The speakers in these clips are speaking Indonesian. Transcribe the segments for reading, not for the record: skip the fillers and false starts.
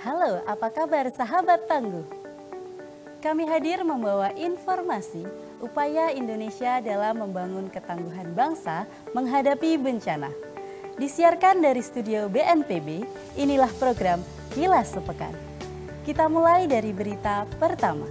Halo, apa kabar sahabat tangguh? Kami hadir membawa informasi upaya Indonesia dalam membangun ketangguhan bangsa menghadapi bencana. Disiarkan dari studio BNPB, inilah program Kilas Sepekan. Kita mulai dari berita pertama.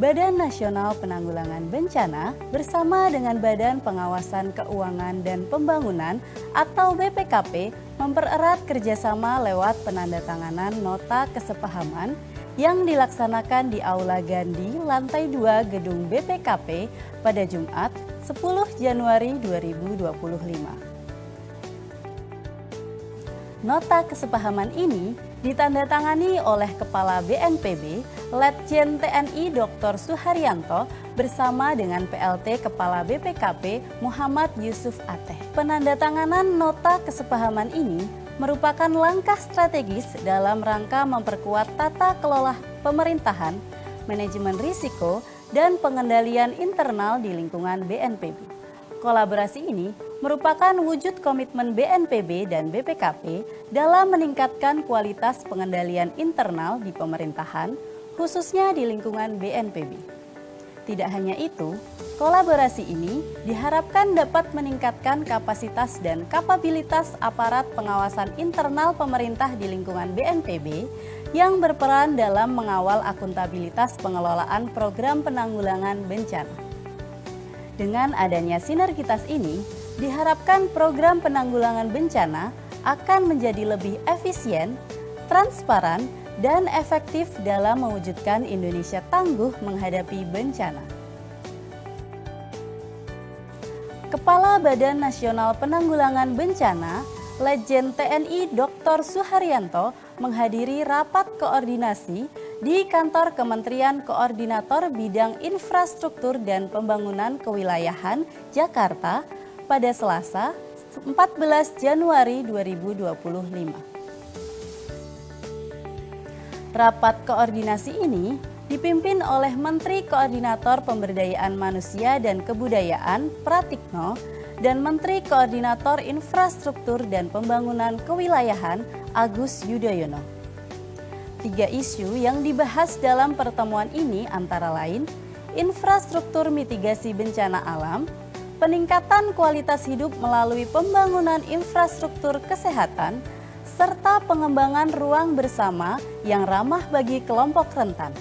Badan Nasional Penanggulangan Bencana bersama dengan Badan Pengawasan Keuangan dan Pembangunan atau BPKP mempererat kerjasama lewat penandatanganan nota kesepahaman yang dilaksanakan di Aula Gandhi, lantai 2 gedung BPKP pada Jumat 10 Januari 2025. Nota kesepahaman ini ditandatangani oleh Kepala BNPB, Letjen TNI Dr. Suharyanto bersama dengan PLT Kepala BPKP Muhammad Yusuf Ateh. Penandatanganan nota kesepahaman ini merupakan langkah strategis dalam rangka memperkuat tata kelola pemerintahan, manajemen risiko, dan pengendalian internal di lingkungan BNPB. Kolaborasi ini merupakan wujud komitmen BNPB dan BPKP dalam meningkatkan kualitas pengendalian internal di pemerintahan, khususnya di lingkungan BNPB. Tidak hanya itu, kolaborasi ini diharapkan dapat meningkatkan kapasitas dan kapabilitas aparat pengawasan internal pemerintah di lingkungan BNPB yang berperan dalam mengawal akuntabilitas pengelolaan program penanggulangan bencana. Dengan adanya sinergitas ini, diharapkan program penanggulangan bencana akan menjadi lebih efisien, transparan, dan efektif dalam mewujudkan Indonesia tangguh menghadapi bencana. Kepala Badan Nasional Penanggulangan Bencana, Letjen TNI Dr. Suharyanto menghadiri rapat koordinasi di kantor Kementerian Koordinator Bidang Infrastruktur dan Pembangunan Kewilayahan Jakarta pada Selasa 14 Januari 2025. Rapat koordinasi ini dipimpin oleh Menteri Koordinator Pemberdayaan Manusia dan Kebudayaan Pratikno dan Menteri Koordinator Infrastruktur dan Pembangunan Kewilayahan Agus Yudhoyono. 3 isu yang dibahas dalam pertemuan ini antara lain infrastruktur mitigasi bencana alam, peningkatan kualitas hidup melalui pembangunan infrastruktur kesehatan, serta pengembangan ruang bersama yang ramah bagi kelompok rentan.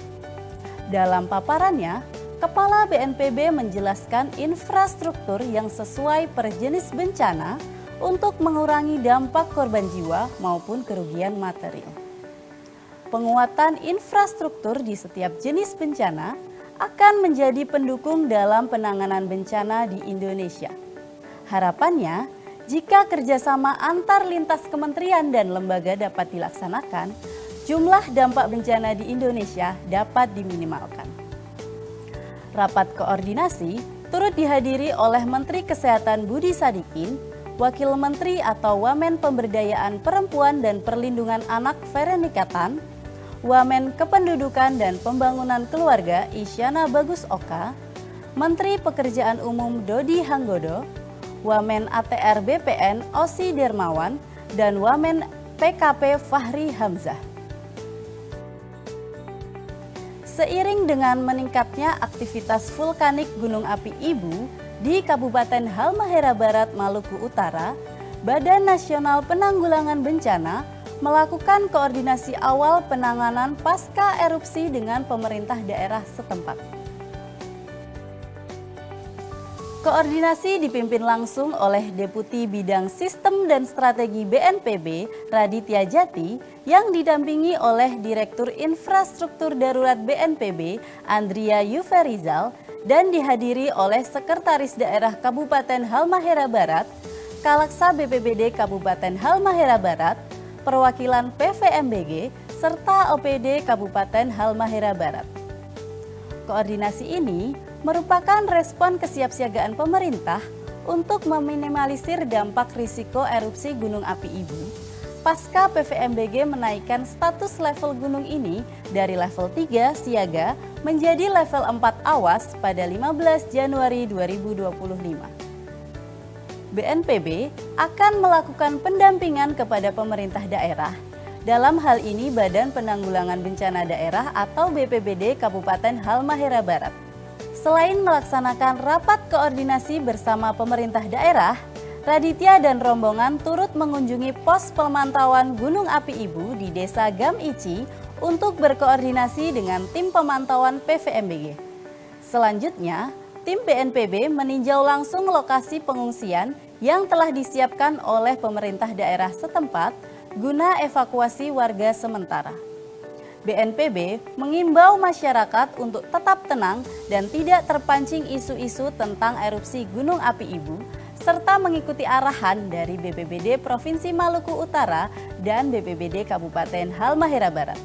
Dalam paparannya, Kepala BNPB menjelaskan infrastruktur yang sesuai per jenis bencana untuk mengurangi dampak korban jiwa maupun kerugian material. Penguatan infrastruktur di setiap jenis bencana akan menjadi pendukung dalam penanganan bencana di Indonesia. Harapannya, jika kerjasama antar lintas kementerian dan lembaga dapat dilaksanakan, jumlah dampak bencana di Indonesia dapat diminimalkan. Rapat koordinasi turut dihadiri oleh Menteri Kesehatan Budi Sadikin, Wakil Menteri atau Wamen Pemberdayaan Perempuan dan Perlindungan Anak Veronika Tan, Wamen Kependudukan dan Pembangunan Keluarga Isyana Bagus Oka, Menteri Pekerjaan Umum Dodi Hanggodo, Wamen ATR BPN Osi Dermawan, dan Wamen PKP Fahri Hamzah. Seiring dengan meningkatnya aktivitas vulkanik Gunung Api Ibu di Kabupaten Halmahera Barat, Maluku Utara, Badan Nasional Penanggulangan Bencana melakukan koordinasi awal penanganan pasca erupsi dengan pemerintah daerah setempat. Koordinasi dipimpin langsung oleh Deputi Bidang Sistem dan Strategi BNPB, Raditya Jati, yang didampingi oleh Direktur Infrastruktur Darurat BNPB, Andria Yuferizal, dan dihadiri oleh Sekretaris Daerah Kabupaten Halmahera Barat, Kalaksa BPBD Kabupaten Halmahera Barat, perwakilan PVMBG, serta OPD Kabupaten Halmahera Barat. Koordinasi ini merupakan respon kesiapsiagaan pemerintah untuk meminimalisir dampak risiko erupsi Gunung Api Ibu pasca PVMBG menaikkan status level gunung ini dari level 3 siaga menjadi level 4 awas pada 15 Januari 2025. BNPB akan melakukan pendampingan kepada pemerintah daerah. Dalam hal ini Badan Penanggulangan Bencana Daerah atau BPBD Kabupaten Halmahera Barat. Selain melaksanakan rapat koordinasi bersama pemerintah daerah, Raditya dan rombongan turut mengunjungi pos pemantauan Gunung Api Ibu di Desa Gamici untuk berkoordinasi dengan tim pemantauan PVMBG. Selanjutnya, tim BNPB meninjau langsung lokasi pengungsian yang telah disiapkan oleh pemerintah daerah setempat guna evakuasi warga sementara. BNPB mengimbau masyarakat untuk tetap tenang dan tidak terpancing isu-isu tentang erupsi Gunung Api Ibu, serta mengikuti arahan dari BPBD Provinsi Maluku Utara dan BPBD Kabupaten Halmahera Barat.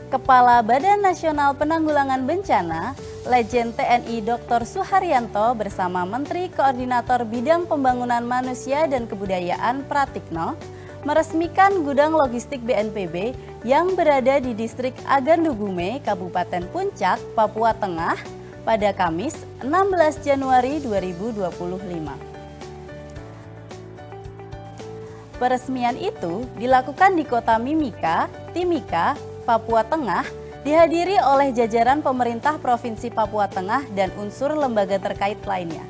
Kepala Badan Nasional Penanggulangan Bencana, Legend TNI Dr. Suharyanto bersama Menteri Koordinator Bidang Pembangunan Manusia dan Kebudayaan Pratikno meresmikan gudang logistik BNPB yang berada di Distrik Agandugume, Kabupaten Puncak, Papua Tengah pada Kamis 16 Januari 2025. Peresmian itu dilakukan di Kota Mimika, Timika, Papua Tengah, dihadiri oleh jajaran pemerintah Provinsi Papua Tengah dan unsur lembaga terkait lainnya.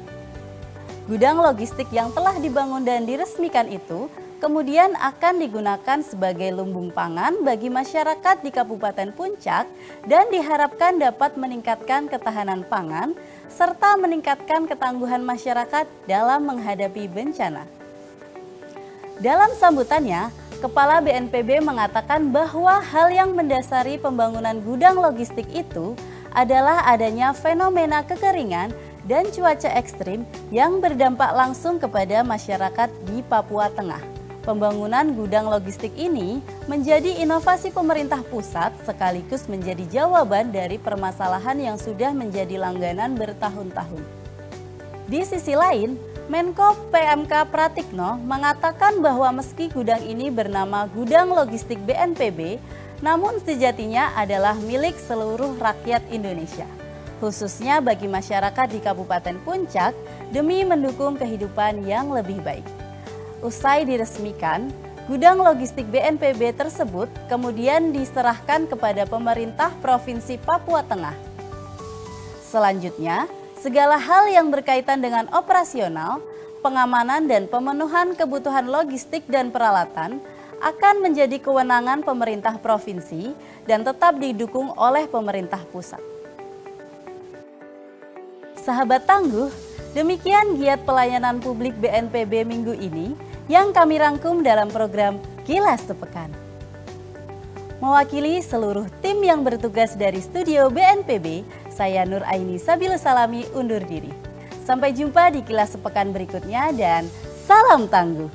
Gudang logistik yang telah dibangun dan diresmikan itu kemudian akan digunakan sebagai lumbung pangan bagi masyarakat di Kabupaten Puncak dan diharapkan dapat meningkatkan ketahanan pangan serta meningkatkan ketangguhan masyarakat dalam menghadapi bencana. Dalam sambutannya, Kepala BNPB mengatakan bahwa hal yang mendasari pembangunan gudang logistik itu adalah adanya fenomena kekeringan dan cuaca ekstrim yang berdampak langsung kepada masyarakat di Papua Tengah. Pembangunan gudang logistik ini menjadi inovasi pemerintah pusat sekaligus menjadi jawaban dari permasalahan yang sudah menjadi langganan bertahun-tahun. Di sisi lain, Menko PMK Pratikno mengatakan bahwa meski gudang ini bernama Gudang Logistik BNPB, namun sejatinya adalah milik seluruh rakyat Indonesia, khususnya bagi masyarakat di Kabupaten Puncak demi mendukung kehidupan yang lebih baik. Usai diresmikan, gudang logistik BNPB tersebut kemudian diserahkan kepada pemerintah Provinsi Papua Tengah. Selanjutnya, segala hal yang berkaitan dengan operasional, pengamanan dan pemenuhan kebutuhan logistik dan peralatan akan menjadi kewenangan pemerintah provinsi dan tetap didukung oleh pemerintah pusat. Sahabat tangguh, demikian giat pelayanan publik BNPB minggu ini yang kami rangkum dalam program Kilas Sepekan. Mewakili seluruh tim yang bertugas dari studio BNPB, saya Nur Aini Sabil Salami undur diri. Sampai jumpa di Kilas Sepekan berikutnya dan salam tangguh.